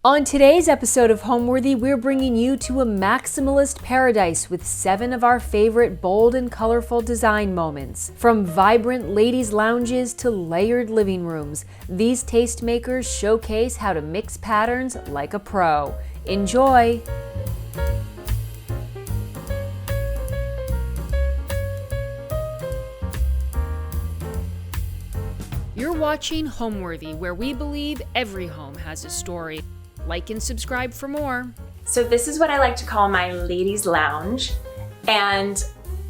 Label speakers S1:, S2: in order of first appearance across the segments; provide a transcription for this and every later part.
S1: On today's episode of Homeworthy, we're bringing you to a maximalist paradise with 7 of our favorite bold and colorful design moments. From vibrant ladies' lounges to layered living rooms, these tastemakers showcase how to mix patterns like a pro. Enjoy! You're watching Homeworthy, where we believe every home has a story. Like and subscribe for more.
S2: So this is what I like to call my ladies' lounge. And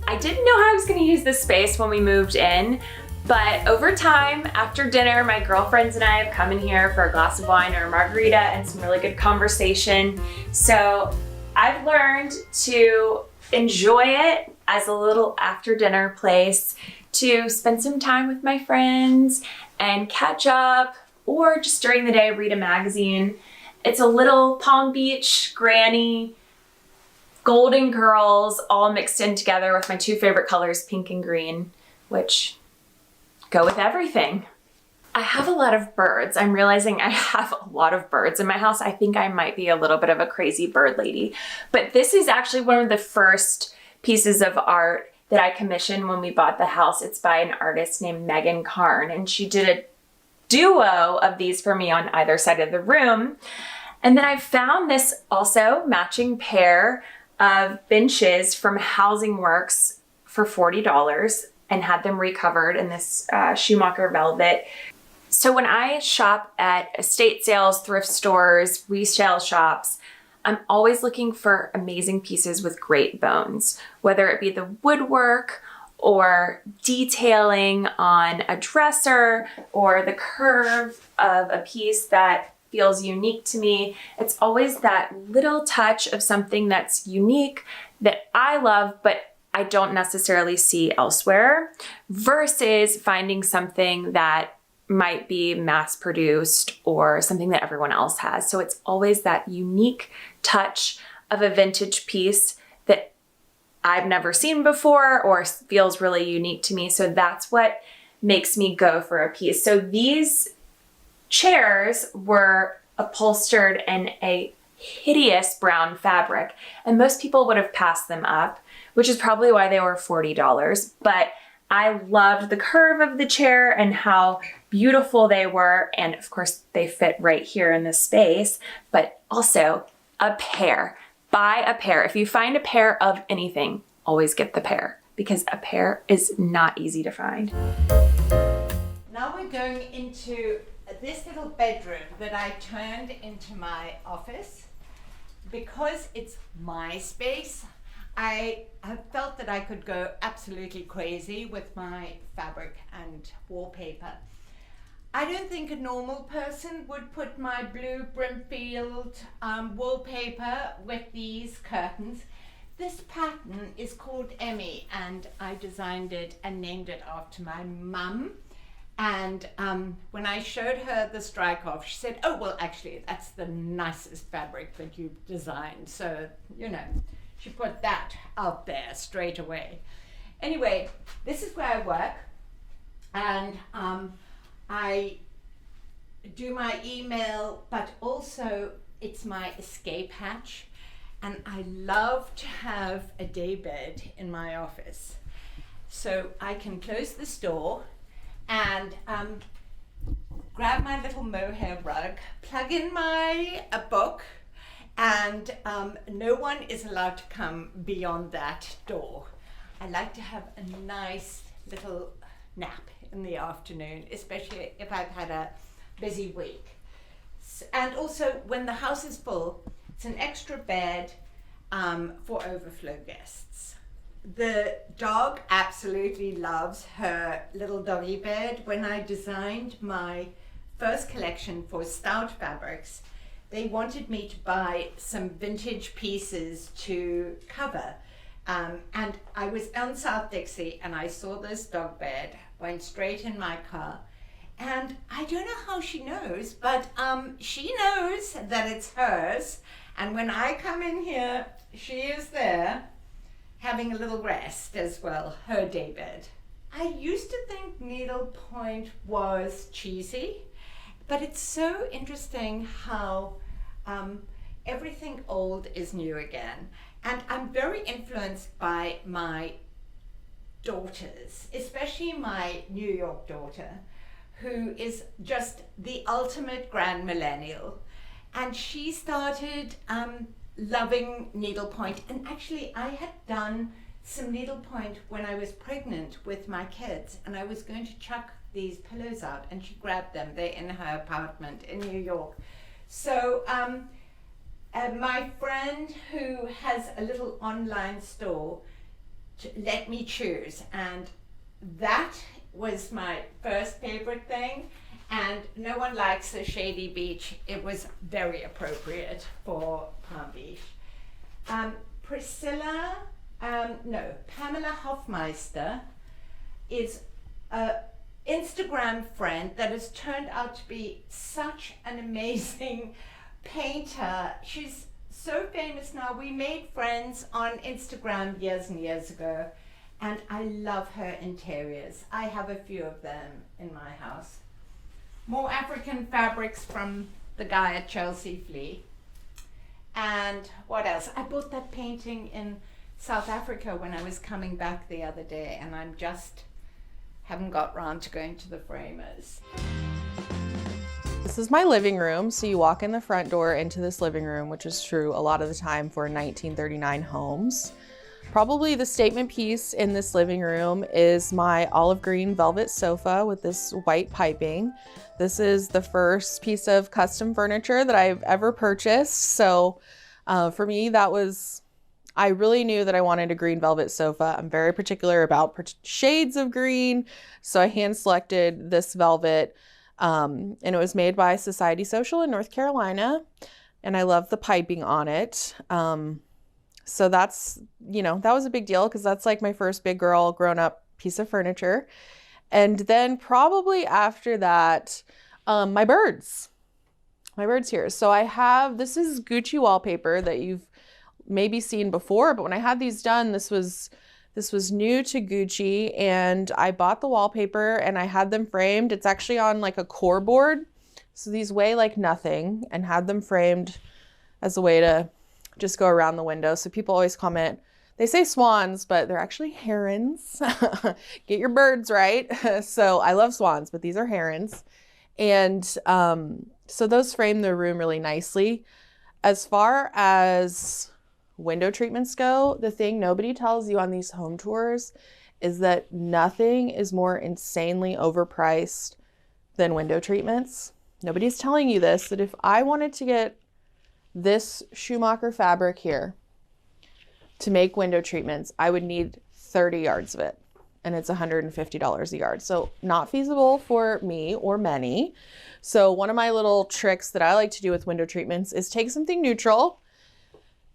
S2: I didn't know how I was gonna use this space when we moved in, but over time, after dinner, my girlfriends and I have come in here for a glass of wine or a margarita and some really good conversation. So I've learned to enjoy it as a little after dinner place to spend some time with my friends and catch up, or just during the day, read a magazine. It's a little Palm Beach, granny, golden girls all mixed in together with my 2 favorite colors, pink and green, which go with everything. I have a lot of birds. I'm realizing I have a lot of birds in my house. I think I might be a little bit of a crazy bird lady, but this is actually one of the first pieces of art that I commissioned when we bought the house. It's by an artist named Megan Karn, and she did a duo of these for me on either side of the room. And then I found this also matching pair of benches from Housing Works for $40 and had them recovered in this Schumacher velvet. So when I shop at estate sales, thrift stores, resale shops, I'm always looking for amazing pieces with great bones, whether it be the woodwork or detailing on a dresser or the curve of a piece that feels unique to me. It's always that little touch of something that's unique that I love, but I don't necessarily see elsewhere, versus finding something that might be mass produced or something that everyone else has. So it's always that unique touch of a vintage piece that I've never seen before or feels really unique to me. So that's what makes me go for a piece. So these chairs were upholstered in a hideous brown fabric, and most people would have passed them up, which is probably why they were $40. But I loved the curve of the chair and how beautiful they were. And of course, they fit right here in this space, but also a pair. Buy a pair. If you find a pair of anything, always get the pair, because a pair is not easy to find.
S3: Now we're going into this little bedroom that I turned into my office. Because it's my space, I have felt that I could go absolutely crazy with my fabric and wallpaper. I don't think a normal person would put my blue Brimfield wallpaper with these curtains. This pattern is called Emmy, and I designed it and named it after my mum. And when I showed her the strike off, she said, "Oh, well, actually, that's the nicest fabric that you've designed." So, you know, she put that out there straight away. Anyway, this is where I work, and I do my email, but also it's my escape hatch. And I love to have a daybed in my office. So I can close this door and grab my little mohair rug, plug in my book, and no one is allowed to come beyond that door. I like to have a nice little nap in the afternoon, especially if I've had a busy week. And also when the house is full, it's an extra bed for overflow guests. The dog absolutely loves her little doggy bed. When I designed my first collection for stout fabrics, they wanted me to buy some vintage pieces to cover. And I was on South Dixie and I saw this dog bed, went straight in my car. And I don't know how she knows, but she knows that it's hers. And when I come in here, she is there having a little rest as well, her daybed. I used to think needlepoint was cheesy, but it's so interesting how Everything old is new again. And I'm very influenced by my daughters, especially my New York daughter, who is just the ultimate grand millennial. And she started loving needlepoint. And actually, I had done some needlepoint when I was pregnant with my kids, and I was going to chuck these pillows out, and she grabbed them. They're in her apartment in New York. So my friend who has a little online store let me choose, and that was my first favorite thing. And no one likes a shady beach. It was very appropriate for Palm Beach. Pamela Hoffmeister is an Instagram friend that has turned out to be such an amazing painter. She's so famous now. We made friends on Instagram years and years ago, and I love her interiors. I have a few of them in my house. More African fabrics from the guy at Chelsea Flea. And what else? I bought that painting in South Africa when I was coming back the other day, and I'm just haven't got round to going to the framers.
S4: This is my living room. So you walk in the front door into this living room, which is true a lot of the time for 1939 homes. Probably the statement piece in this living room is my olive green velvet sofa with this white piping. This is the first piece of custom furniture that I've ever purchased. So for me, I really knew that I wanted a green velvet sofa. I'm very particular about shades of green. So I hand selected this velvet. And it was made by Society Social in North Carolina, and I love the piping on it. So that's, that was a big deal because that's like my first big girl grown up piece of furniture. And then probably after that, my birds here. So this is Gucci wallpaper that you've maybe seen before, but when I had these done, this was new to Gucci, and I bought the wallpaper and I had them framed. It's actually on like a core board. So these weigh like nothing, and had them framed as a way to just go around the window. So people always comment, they say swans, but they're actually herons. Get your birds right. So I love swans, but these are herons. And so those frame the room really nicely. As far as window treatments go, the thing nobody tells you on these home tours is that nothing is more insanely overpriced than window treatments. Nobody's telling you this, that if I wanted to get this Schumacher fabric here to make window treatments, I would need 30 yards of it, and it's $150 a yard. So not feasible for me or many. So one of my little tricks that I like to do with window treatments is take something neutral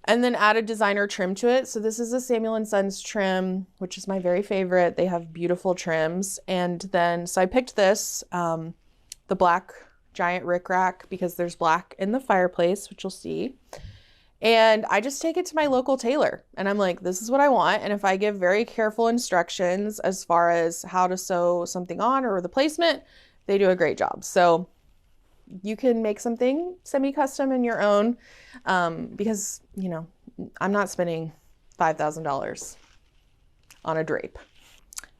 S4: and then add a designer trim to it. So this is a Samuel & Sons trim, which is my very favorite. They have beautiful trims. And then, so I picked this, the black giant rickrack, because there's black in the fireplace, which you'll see. And I just take it to my local tailor and I'm like, this is what I want. And if I give very careful instructions as far as how to sew something on or the placement, they do a great job. So you can make something semi-custom in your own, because, I'm not spending $5,000 on a drape.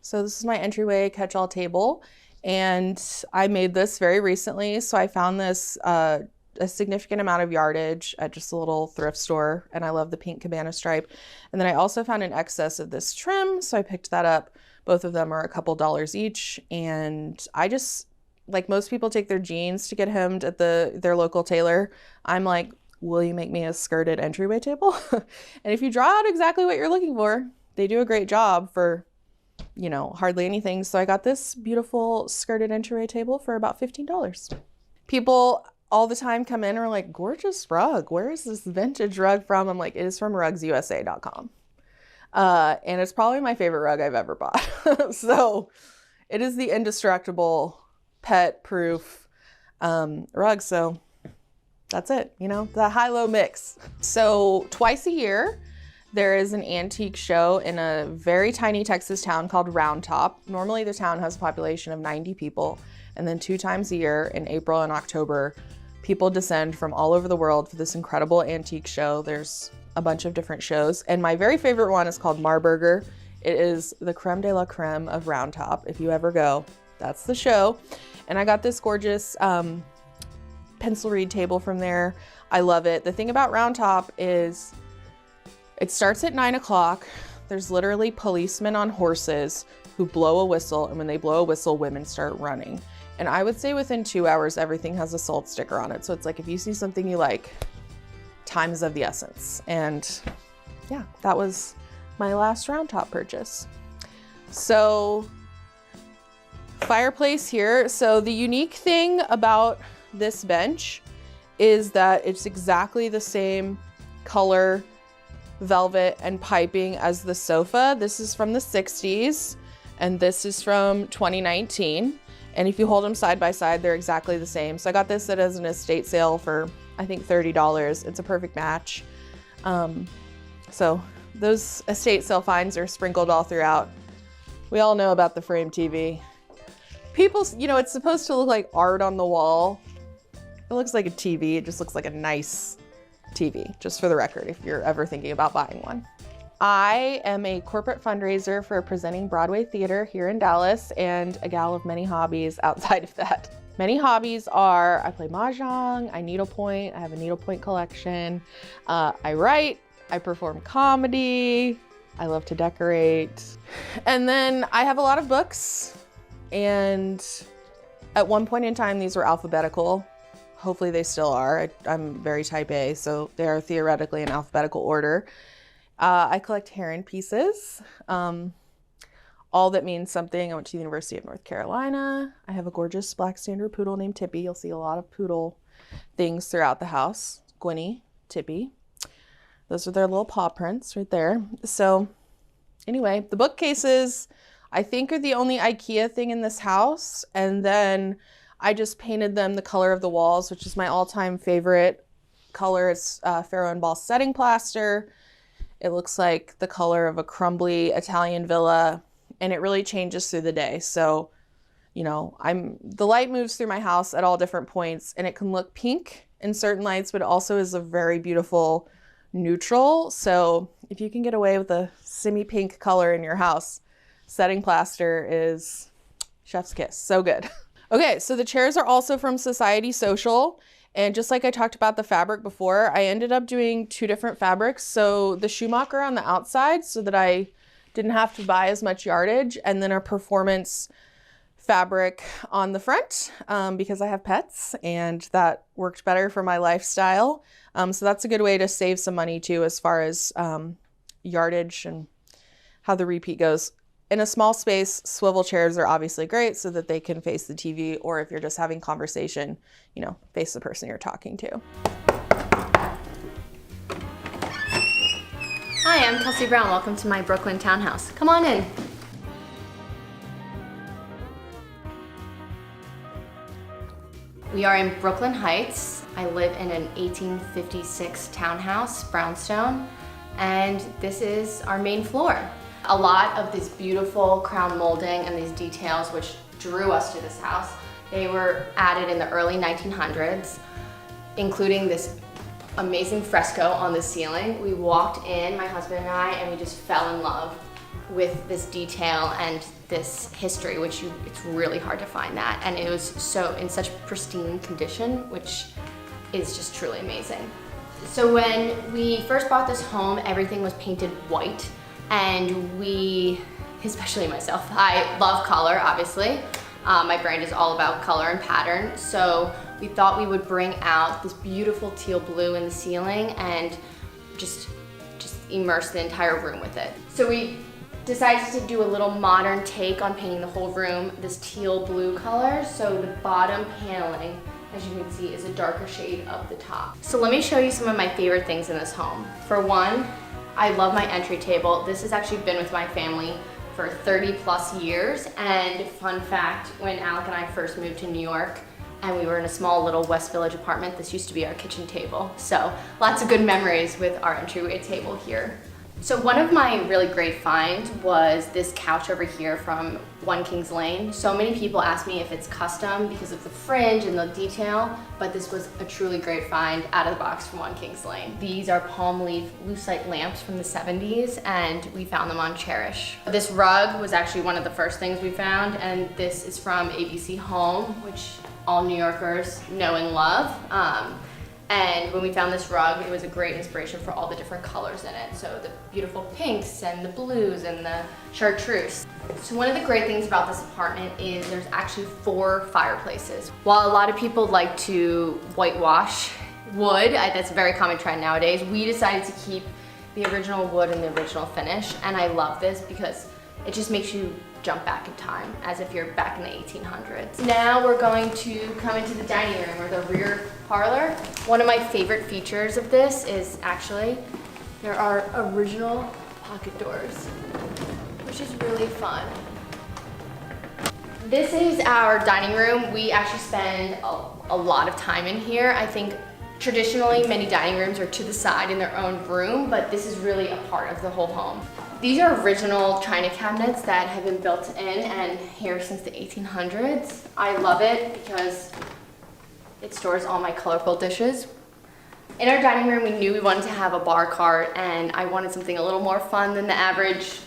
S4: So this is my entryway catch-all table, and I made this very recently. So I found this a significant amount of yardage at just a little thrift store, and I love the pink cabana stripe. And then I also found an excess of this trim, so I picked that up. Both of them are a couple dollars each, and I just, like most people take their jeans to get hemmed at their local tailor, I'm like, will you make me a skirted entryway table? And if you draw out exactly what you're looking for, they do a great job for, hardly anything. So I got this beautiful skirted entryway table for about $15. People all the time come in and are like, gorgeous rug. Where is this vintage rug from? I'm like, it is from rugsusa.com. And it's probably my favorite rug I've ever bought. So it is the indestructible pet proof rug. So that's it, the high-low mix. So twice a year, there is an antique show in a very tiny Texas town called Round Top. Normally the town has a population of 90 people. And then 2 times a year in April and October, People descend from all over the world for this incredible antique show. There's a bunch of different shows, and my very favorite one is called Marburger. It is the creme de la creme of Round Top. If you ever go, that's the show. And I got this gorgeous pencil read table from there. I love it. The thing about Round Top is it starts at 9 o'clock. There's literally policemen on horses who blow a whistle, and when they blow a whistle, women start running. And I would say within 2 hours, everything has a sold sticker on it. So it's like, if you see something you like, time is of the essence. And yeah, that was my last Round Top purchase. So fireplace here. So the unique thing about this bench is that it's exactly the same color, velvet, and piping as the sofa. This is from the 60s, and this is from 2019. And if you hold them side by side, they're exactly the same. So I got this as an estate sale for, I think, $30. It's a perfect match. So those estate sale finds are sprinkled all throughout. We all know about the frame TV. People, you know, it's supposed to look like art on the wall. It looks like a TV. It just looks like a nice TV, just for the record, if you're ever thinking about buying one. I am a corporate fundraiser for a presenting Broadway theater here in Dallas, and a gal of many hobbies outside of that. Many hobbies are, I play mahjong, I needlepoint, I have a needlepoint collection, I write, I perform comedy, I love to decorate. And then I have a lot of books, and at one point in time, these were alphabetical. Hopefully they still are. I'm very type A, so they are theoretically in alphabetical order. I collect heron pieces. All that means something. I went to the University of North Carolina. I have a gorgeous black standard poodle named Tippy. You'll see a lot of poodle things throughout the house. Gwynnie, Tippy. Those are their little paw prints right there. So anyway, the bookcases, I think, are the only IKEA thing in this house. And then I just painted them the color of the walls, which is my all-time favorite color. It's Farrow and Ball setting plaster. It looks like the color of a crumbly Italian villa, and it really changes through the day. So, you know, the light moves through my house at all different points, and it can look pink in certain lights, but it also is a very beautiful neutral. So if you can get away with a semi-pink color in your house, setting plaster is chef's kiss. So good. Okay, so the chairs are also from Society Social. And just like I talked about the fabric before, I ended up doing 2 different fabrics. So the Schumacher on the outside, so that I didn't have to buy as much yardage, and then a performance fabric on the front because I have pets, and that worked better for my lifestyle. So that's a good way to save some money too, as far as yardage and how the repeat goes. In a small space, swivel chairs are obviously great so that they can face the TV, or if you're just having conversation, you know, face the person you're talking to.
S5: Hi, I'm Kelsey Brown. Welcome to my Brooklyn townhouse. Come on in. We are in Brooklyn Heights. I live in an 1856 townhouse, brownstone, and this is our main floor. A lot of this beautiful crown molding and these details which drew us to this house, they were added in the early 1900s, including this amazing fresco on the ceiling. We walked in, my husband and I, and we just fell in love with this detail and this history, which it's really hard to find that. And it was so in such pristine condition, which is just truly amazing. So when we first bought this home, everything was painted white. And we, especially myself, I love color, obviously. My brand is all about color and pattern. So we thought we would bring out this beautiful teal blue in the ceiling and just immerse the entire room with it. So we decided to do a little modern take on painting the whole room this teal blue color. So the bottom paneling, as you can see, is a darker shade of the top. So let me show you some of my favorite things in this home. For one, I love my entry table. This has actually been with my family for 30 plus years. And fun fact, when Alec and I first moved to New York and we were in a small little West Village apartment, this used to be our kitchen table. So lots of good memories with our entryway table here. So one of my really great finds was this couch over here from One Kings Lane. So many people ask me if it's custom because of the fringe and the detail, but this was a truly great find out of the box from One Kings Lane. These are palm leaf lucite lamps from the 70s, and we found them on Cherish. This rug was actually one of the first things we found, and this is from ABC Home, which all New Yorkers know and love. And when we found this rug, it was a great inspiration for all the different colors in it. So the beautiful pinks and the blues and the chartreuse. So one of the great things about this apartment is there's actually 4 fireplaces. While a lot of people like to whitewash wood, that's a very common trend nowadays, we decided to keep the original wood and the original finish. And I love this because it just makes you jump back in time as if you're back in the 1800s. Now we're going to come into the dining room or the rear parlor. One of my favorite features of this is actually there are original pocket doors, which is really fun. This is our dining room. We actually spend a lot of time in here. I think traditionally many dining rooms are to the side in their own room, but this is really a part of the whole home. These are original china cabinets that have been built in and here since the 1800s. I love it because it stores all my colorful dishes. In our dining room, we knew we wanted to have a bar cart, and I wanted something a little more fun than the average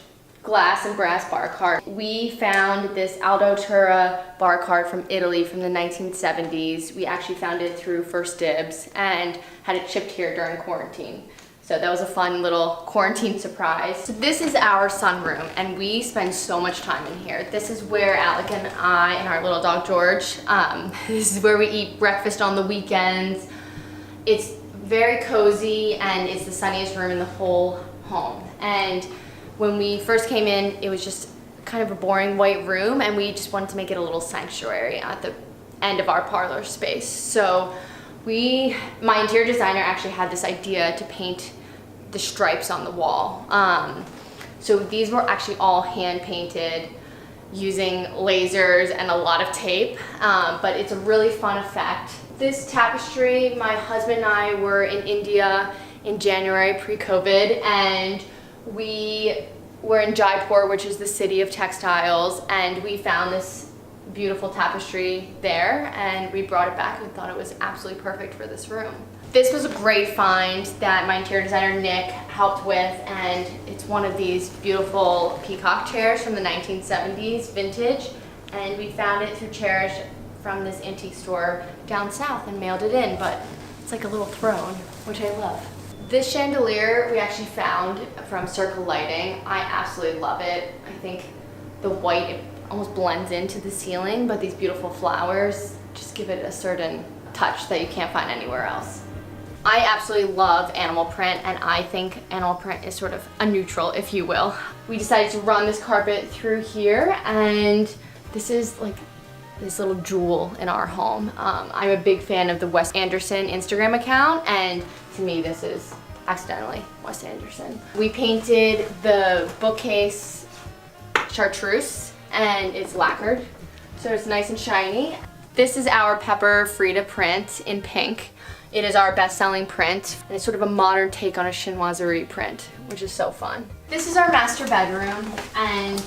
S5: glass and brass bar cart. We found this Aldo Tura bar cart from Italy from the 1970s. We actually found it through First Dibs and had it shipped here during quarantine. So that was a fun little quarantine surprise. So this is our sunroom, and we spend so much time in here. This is where Alec and I and our little dog George, this is where we eat breakfast on the weekends. It's very cozy and it's the sunniest room in the whole home. And when we first came in, it was just kind of a boring white room, and we just wanted to make it a little sanctuary at the end of our parlor space. So my interior designer actually had this idea to paint the stripes on the wall. So these were actually all hand painted using lasers and a lot of tape, but it's a really fun effect. This tapestry, my husband and I were in India in January pre-COVID, and we were in Jaipur, which is the city of textiles, and we found this beautiful tapestry there, and we brought it back and thought it was absolutely perfect for this room. This was a great find that my interior designer Nick helped with, and it's one of these beautiful peacock chairs from the 1970s, vintage, and we found it through Cherish from this antique store down south and mailed it in, but it's like a little throne, which I love. This chandelier we actually found from Circle Lighting. I absolutely love it. I think the white, it almost blends into the ceiling, but these beautiful flowers just give it a certain touch that you can't find anywhere else. I absolutely love animal print, and I think animal print is sort of a neutral, if you will. We decided to run this carpet through here, and this is like this little jewel in our home. I'm a big fan of the Wes Anderson Instagram account, and to me this is accidentally Wes Anderson. We painted the bookcase chartreuse, and it's lacquered, so it's nice and shiny. This is our Pepper Frida print in pink. It is our best-selling print, and it's sort of a modern take on a chinoiserie print, which is so fun. This is our master bedroom, and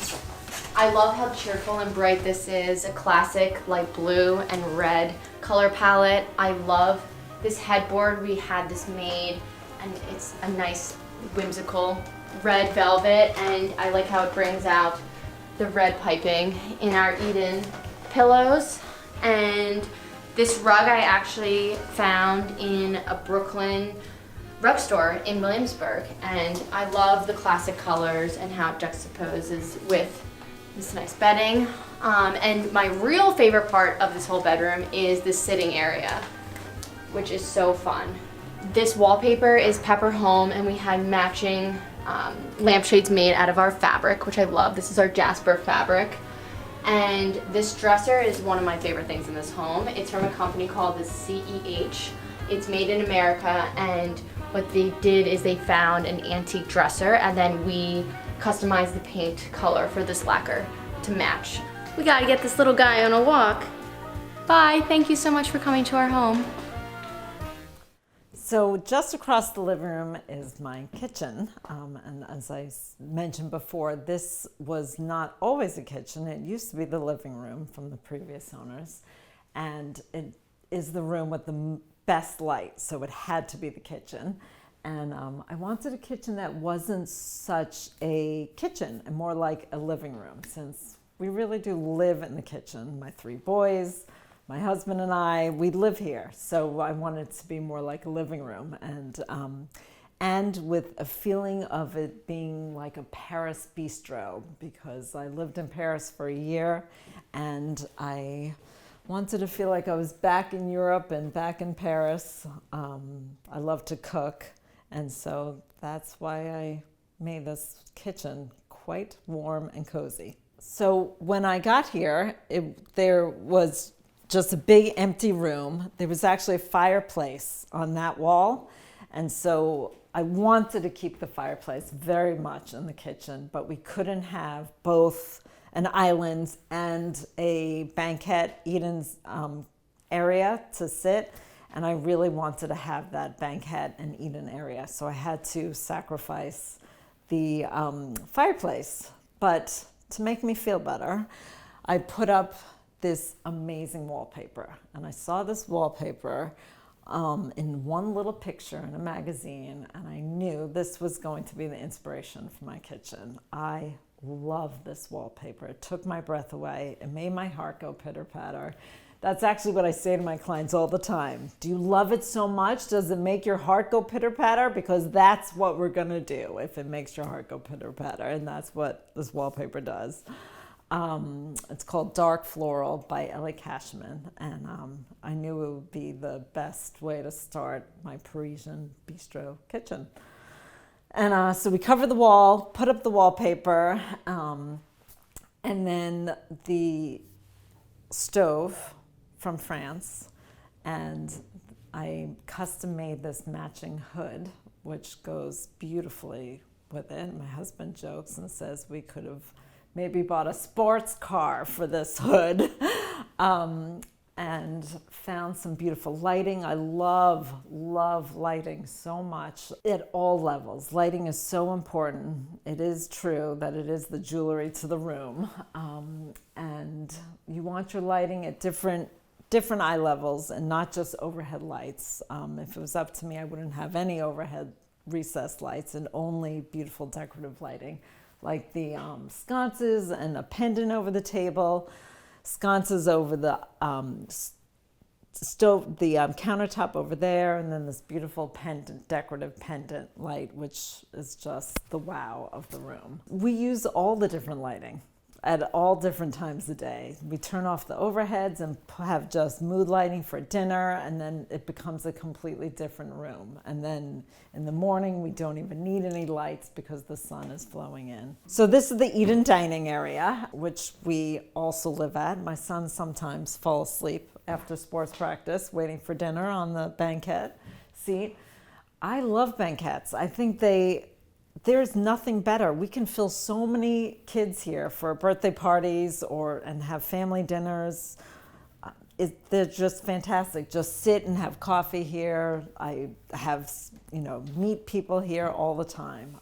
S5: I love how cheerful and bright this is. A classic light blue and red color palette. I love this headboard. We had this made, and it's a nice whimsical red velvet, and I like how it brings out the red piping in our Eden pillows. And this rug I actually found in a Brooklyn rug store in Williamsburg, and I love the classic colors and how it juxtaposes with this nice bedding. And my real favorite part of this whole bedroom is the sitting area, which is so fun. This wallpaper is Pepper Home, and we had matching lampshades made out of our fabric, which I love. This is our Jasper fabric. And this dresser is one of my favorite things in this home. It's from a company called the CEH. It's made in America, and what they did is they found an antique dresser, and then we customized the paint color for this lacquer to match. We gotta get this little guy on a walk. Bye, thank you so much for coming to our home.
S6: So just across the living room is my kitchen. And as I mentioned before, this was not always a kitchen. It used to be the living room from the previous owners. And it is the room with the best light, so it had to be the kitchen. And I wanted a kitchen that wasn't such a kitchen and more like a living room, since we really do live in the kitchen. My 3 boys, my husband and I, we live here. So I wanted it to be more like a living room, and with a feeling of it being like a Paris bistro, because I lived in Paris for a year and I wanted to feel like I was back in Europe and back in Paris. I love to cook, and so that's why I made this kitchen quite warm and cozy. So when I got here, there was just a big empty room. There was actually a fireplace on that wall, and so I wanted to keep the fireplace very much in the kitchen, but we couldn't have both an island and a banquet eating area to sit. And I really wanted to have that banquet and eating area. So I had to sacrifice the fireplace. But to make me feel better, I put up this amazing wallpaper. And I saw this wallpaper in one little picture in a magazine, and I knew this was going to be the inspiration for my kitchen. I love this wallpaper. It took my breath away. It made my heart go pitter-patter. That's actually what I say to my clients all the time. Do you love it so much? Does it make your heart go pitter-patter? Because that's what we're gonna do if it makes your heart go pitter-patter, and that's what this wallpaper does. It's called Dark Floral by Ellie Cashman, and I knew it would be the best way to start my Parisian bistro kitchen. And so we covered the wall, put up the wallpaper, and then the stove from France, and I custom made this matching hood, which goes beautifully with it. My husband jokes and says we could have maybe bought a sports car for this hood. And found some beautiful lighting. I love lighting so much at all levels. Lighting is so important. It is true that it is the jewelry to the room. And you want your lighting at different eye levels and not just overhead lights. If it was up to me, I wouldn't have any overhead recessed lights and only beautiful decorative lighting, like the sconces and a pendant over the table, sconces over the stove, the countertop over there, and then this beautiful pendant, decorative pendant light, which is just the wow of the room. We use all the different lighting at all different times of day. We turn off the overheads and have just mood lighting for dinner, and then it becomes a completely different room. And then in the morning, we don't even need any lights because the sun is flowing in. So this is the eat and dining area, which we also live at. My son sometimes falls asleep after sports practice, waiting for dinner on the banquet seat. I love banquets. I think there's nothing better. We can fill so many kids here for birthday parties and have family dinners. They're just fantastic. Just sit and have coffee here. I have, meet people here all the time.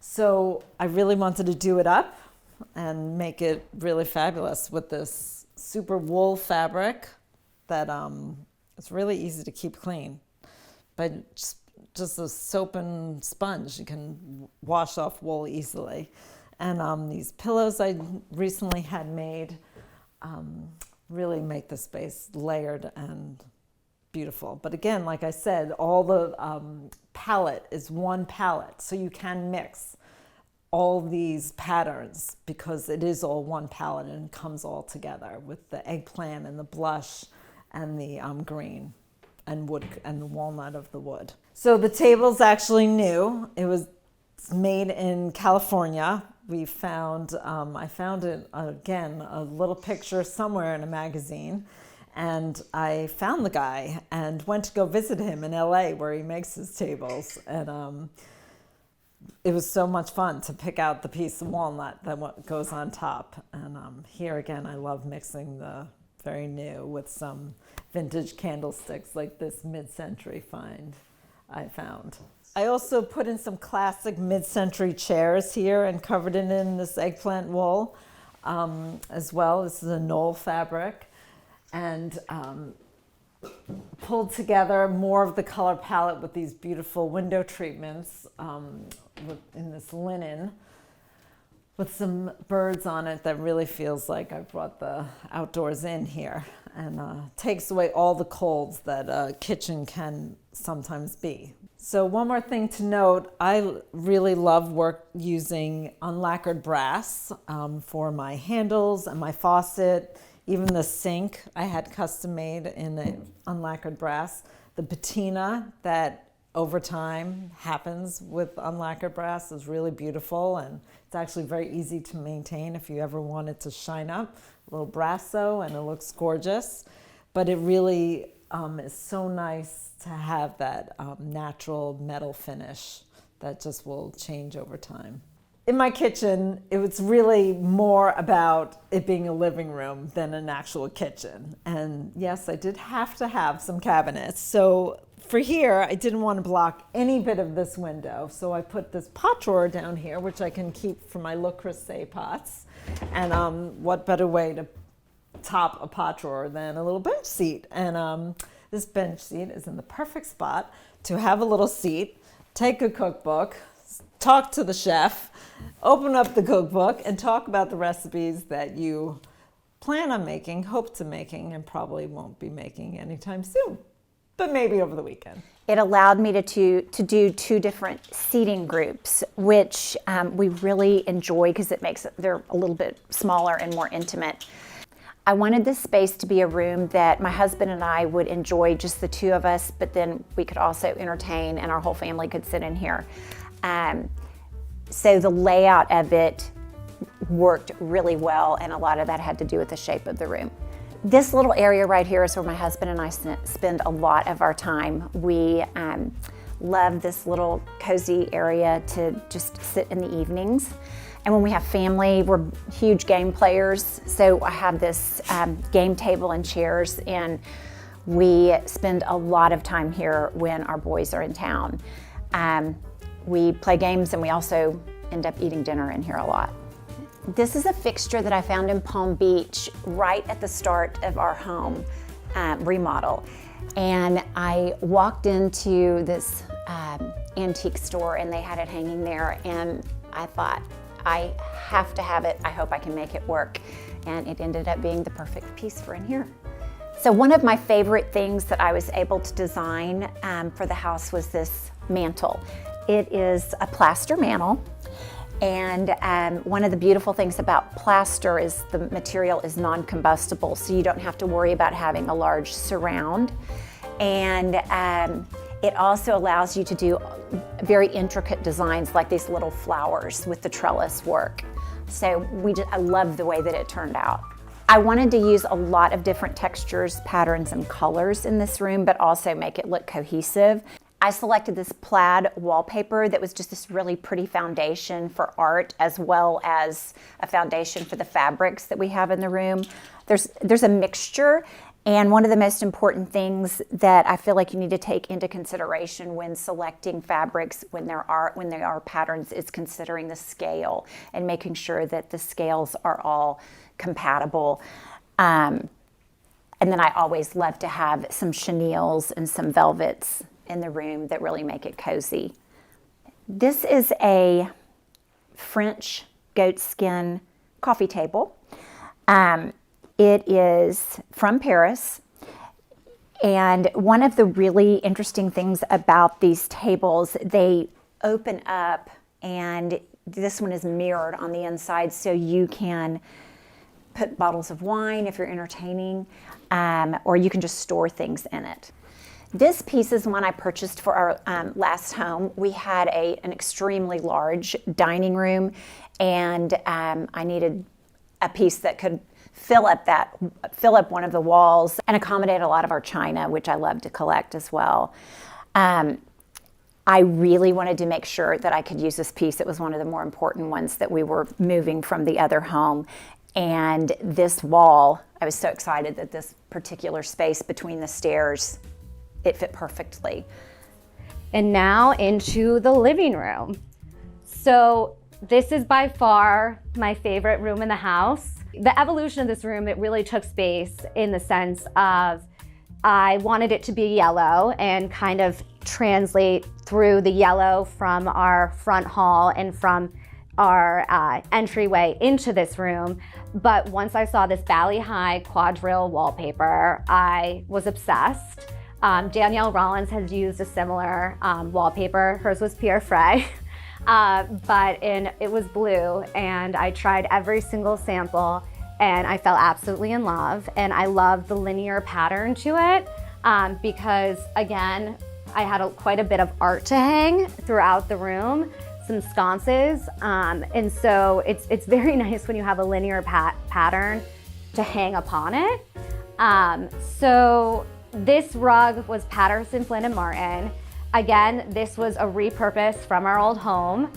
S6: So I really wanted to do it up and make it really fabulous with this super wool fabric that it's really easy to keep clean. But just a soap and sponge, you can wash off wool easily. And these pillows I recently had made really make the space layered and beautiful. But again, like I said, all the palette is one palette, so you can mix all these patterns because it is all one palette and it comes all together with the eggplant and the blush and the green and wood and the walnut of the wood. So the table's actually new. It was made in California. I found it again, a little picture somewhere in a magazine, and I found the guy and went to go visit him in LA where he makes his tables. And it was so much fun to pick out the piece of walnut that goes on top. And here again, I love mixing the very new with some vintage candlesticks like this mid-century find I found. I also put in some classic mid-century chairs here and covered it in this eggplant wool as well. This is a knoll fabric, and pulled together more of the color palette with these beautiful window treatments in this linen with some birds on it that really feels like I brought the outdoors in here, and takes away all the colds that a kitchen can sometimes be. So one more thing to note, I really love using unlacquered brass for my handles and my faucet. Even the sink I had custom made in unlacquered brass. The patina that over time happens with unlacquered brass is really beautiful, and it's actually very easy to maintain if you ever want it to shine up. A little brasso, and it looks gorgeous, but it really is so nice to have that natural metal finish that just will change over time. In my kitchen, it was really more about it being a living room than an actual kitchen. And yes, I did have to have some cabinets. So for here, I didn't want to block any bit of this window. So I put this pot drawer down here, which I can keep for my Le Creuset pots. And what better way to top a pot drawer than a little bench seat? And this bench seat is in the perfect spot to have a little seat, take a cookbook, talk to the chef, open up the cookbook, and talk about the recipes that you plan on making, hope to making, and probably won't be making anytime soon, but maybe over the weekend.
S7: It allowed me to do two different seating groups, which we really enjoy because they're a little bit smaller and more intimate. I wanted this space to be a room that my husband and I would enjoy, just the two of us, but then we could also entertain and our whole family could sit in here. So the layout of it worked really well, and a lot of that had to do with the shape of the room. This little area right here is where my husband and I spend a lot of our time. We love this little cozy area to just sit in the evenings. And when we have family, we're huge game players. So I have this game table and chairs, and we spend a lot of time here when our boys are in town. We play games, and we also end up eating dinner in here a lot. This is a fixture that I found in Palm Beach right at the start of our home remodel. And I walked into this antique store, and they had it hanging there, and I thought, I have to have it. I hope I can make it work. And it ended up being the perfect piece for in here. So one of my favorite things that I was able to design for the house was this mantle. It is a plaster mantle, and one of the beautiful things about plaster is the material is non-combustible, so you don't have to worry about having a large surround. And it also allows you to do very intricate designs like these little flowers with the trellis work. So I love the way that it turned out. I wanted to use a lot of different textures, patterns, and colors in this room, but also make it look cohesive. I selected this plaid wallpaper that was just this really pretty foundation for art, as well as a foundation for the fabrics that we have in the room. There's a mixture, and one of the most important things that I feel like you need to take into consideration when selecting fabrics, when they are patterns, is considering the scale and making sure that the scales are all compatible. And then I always love to have some chenilles and some velvets in the room that really make it cozy. This is a French goatskin coffee table. It is from Paris, and one of the really interesting things about these tables, they open up, and this one is mirrored on the inside, so you can put bottles of wine if you're entertaining, or you can just store things in it. This piece is one I purchased for our last home. We had an extremely large dining room, and I needed a piece that could fill up one of the walls and accommodate a lot of our china, which I love to collect as well. I really wanted to make sure that I could use this piece. It was one of the more important ones that we were moving from the other home. And this wall I was so excited that this particular space between the stairs, it fit perfectly.
S8: And now into the living room. So this is by far my favorite room in the house. The evolution of this room, it really took space in the sense of I wanted it to be yellow and kind of translate through the yellow from our front hall and from our entryway into this room. But once I saw this Bali High quadrille wallpaper, I was obsessed. Danielle Rollins has used a similar wallpaper. Hers was Pierre Frey, it was blue, and I tried every single sample and I fell absolutely in love. And I love the linear pattern to it because, again, I had quite a bit of art to hang throughout the room, some sconces, and so it's very nice when you have a linear pattern to hang upon it. So this rug was Patterson, Flynn and Martin. Again, this was a repurpose from our old home.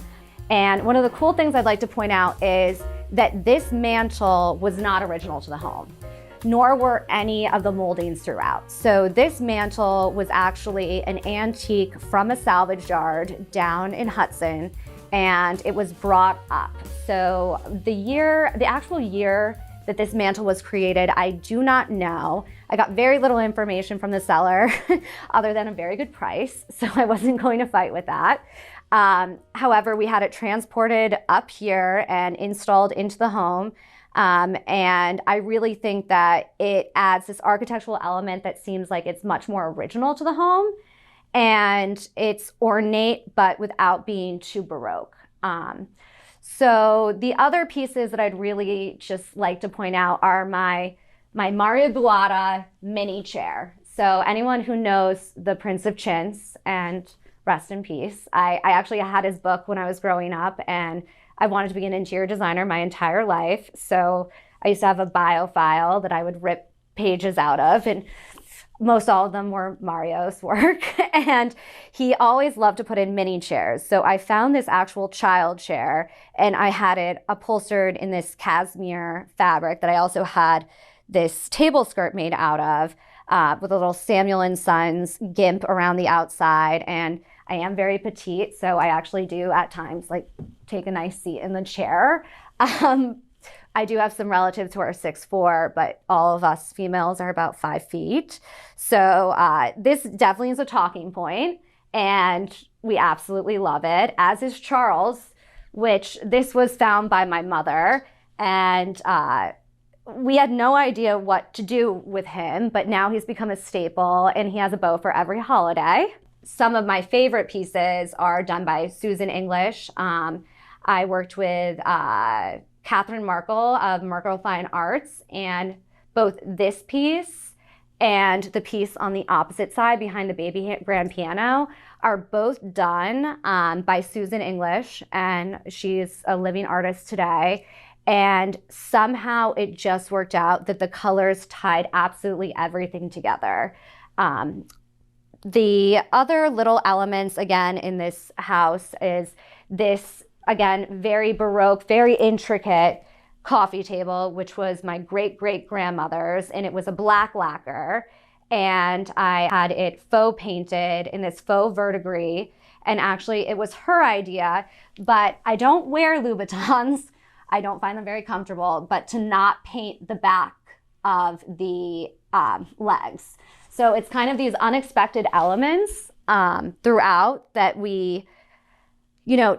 S8: And one of the cool things I'd like to point out is that this mantle was not original to the home, nor were any of the moldings throughout. So this mantle was actually an antique from a salvage yard down in Hudson, and it was brought up. So the actual year that this mantle was created, I do not know. I got very little information from the seller other than a very good price, so I wasn't going to fight with that. However, we had it transported up here and installed into the home. And I really think that it adds this architectural element that seems like it's much more original to the home. And it's ornate, but without being too Baroque. So the other pieces that I'd really just like to point out are my Mario Buata mini chair. So anyone who knows the Prince of Chintz, and rest in peace, I actually had his book when I was growing up, and I wanted to be an interior designer my entire life. So I used to have a bio file that I would rip pages out of, and most all of them were Mario's work. And he always loved to put in mini chairs. So I found this actual child chair, and I had it upholstered in this cashmere fabric that I also had this table skirt made out of, with a little Samuel and Sons gimp around the outside. And I am very petite, so I actually do at times like take a nice seat in the chair. I do have some relatives who are 6'4", but all of us females are about 5 feet. So this definitely is a talking point, and we absolutely love it, as is Charles, which this was found by my mother. And we had no idea what to do with him, but now he's become a staple, and he has a bow for every holiday. Some of my favorite pieces are done by Susan English. I worked with Catherine Markle of Markle Fine Arts, and both this piece and the piece on the opposite side behind the baby grand piano are both done by Susan English, and she's a living artist today. And somehow it just worked out that the colors tied absolutely everything together. The other little elements, again, in this house is this, again, very Baroque, very intricate coffee table, which was my great-great-grandmother's, and it was a black lacquer. And I had it faux painted in this faux verdigris. And actually, it was her idea, but I don't wear Louboutins. I don't find them very comfortable, but to not paint the back of the legs. So it's kind of these unexpected elements throughout that we,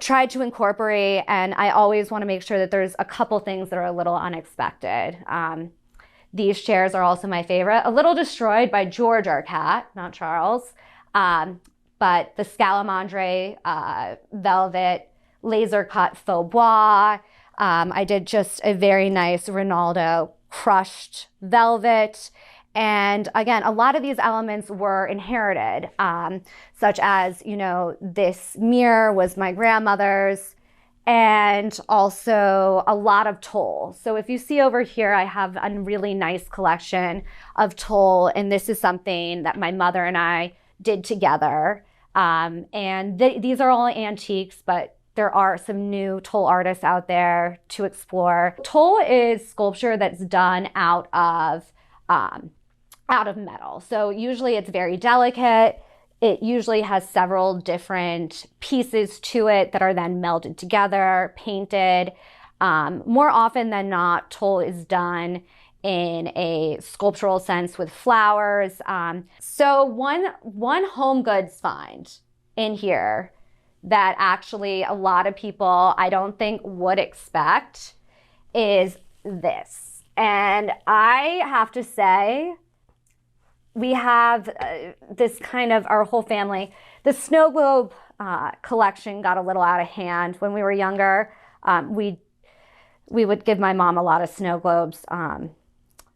S8: tried to incorporate. And I always want to make sure that there's a couple things that are a little unexpected. These chairs are also my favorite. A little destroyed by George, our cat, not Charles. But the Scalamandre velvet laser cut faux bois. I did just a very nice Ronaldo crushed velvet. And again, a lot of these elements were inherited, such as, this mirror was my grandmother's, and also a lot of tulle. So if you see over here, I have a really nice collection of tulle, and this is something that my mother and I did together. And these are all antiques, but there are some new toll artists out there to explore. Toll is sculpture that's done out of metal. So usually it's very delicate. It usually has several different pieces to it that are then melded together, painted. More often than not, toll is done in a sculptural sense with flowers. So one home goods find in here that actually a lot of people I don't think would expect is this. And I have to say, we have this kind of, our whole family, the snow globe collection got a little out of hand when we were younger. We would give my mom a lot of snow globes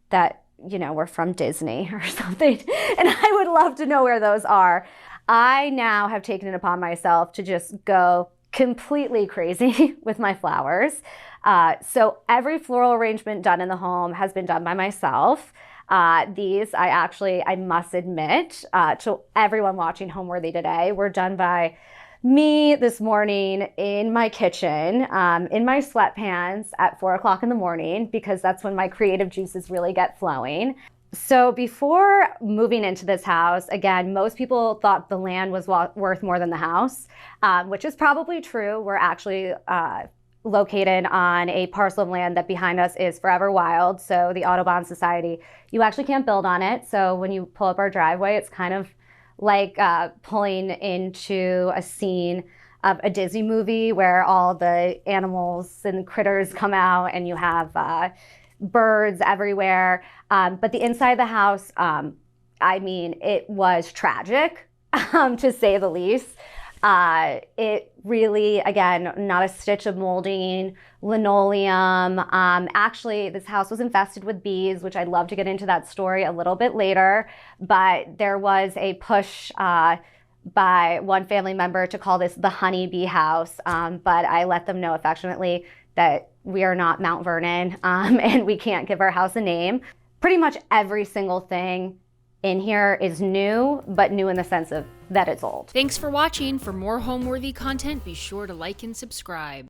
S8: that, you know, were from Disney or something. And I would love to know where those are. I now have taken it upon myself to just go completely crazy with my flowers. So every floral arrangement done in the home has been done by myself. These, I must admit, to everyone watching Homeworthy today, were done by me this morning in my kitchen, in my sweatpants at 4 o'clock in the morning, because that's when my creative juices really get flowing. So before moving into this house, again, most people thought the land was worth more than the house, which is probably true. We're actually located on a parcel of land that behind us is forever wild. So the Audubon Society, you actually can't build on it. So when you pull up our driveway, it's kind of like pulling into a scene of a Disney movie where all the animals and critters come out and you have birds everywhere. But the inside of the house, I mean, it was tragic, to say the least. It really, again, not a stitch of molding, linoleum. Actually, this house was infested with bees, which I'd love to get into that story a little bit later. But there was a push by one family member to call this the honeybee house. But I let them know affectionately that we are not Mount Vernon, and we can't give our house a name. Pretty much every single thing in here is new, but new in the sense of that it's old.
S1: Thanks for watching. For more Homeworthy content, be sure to like and subscribe.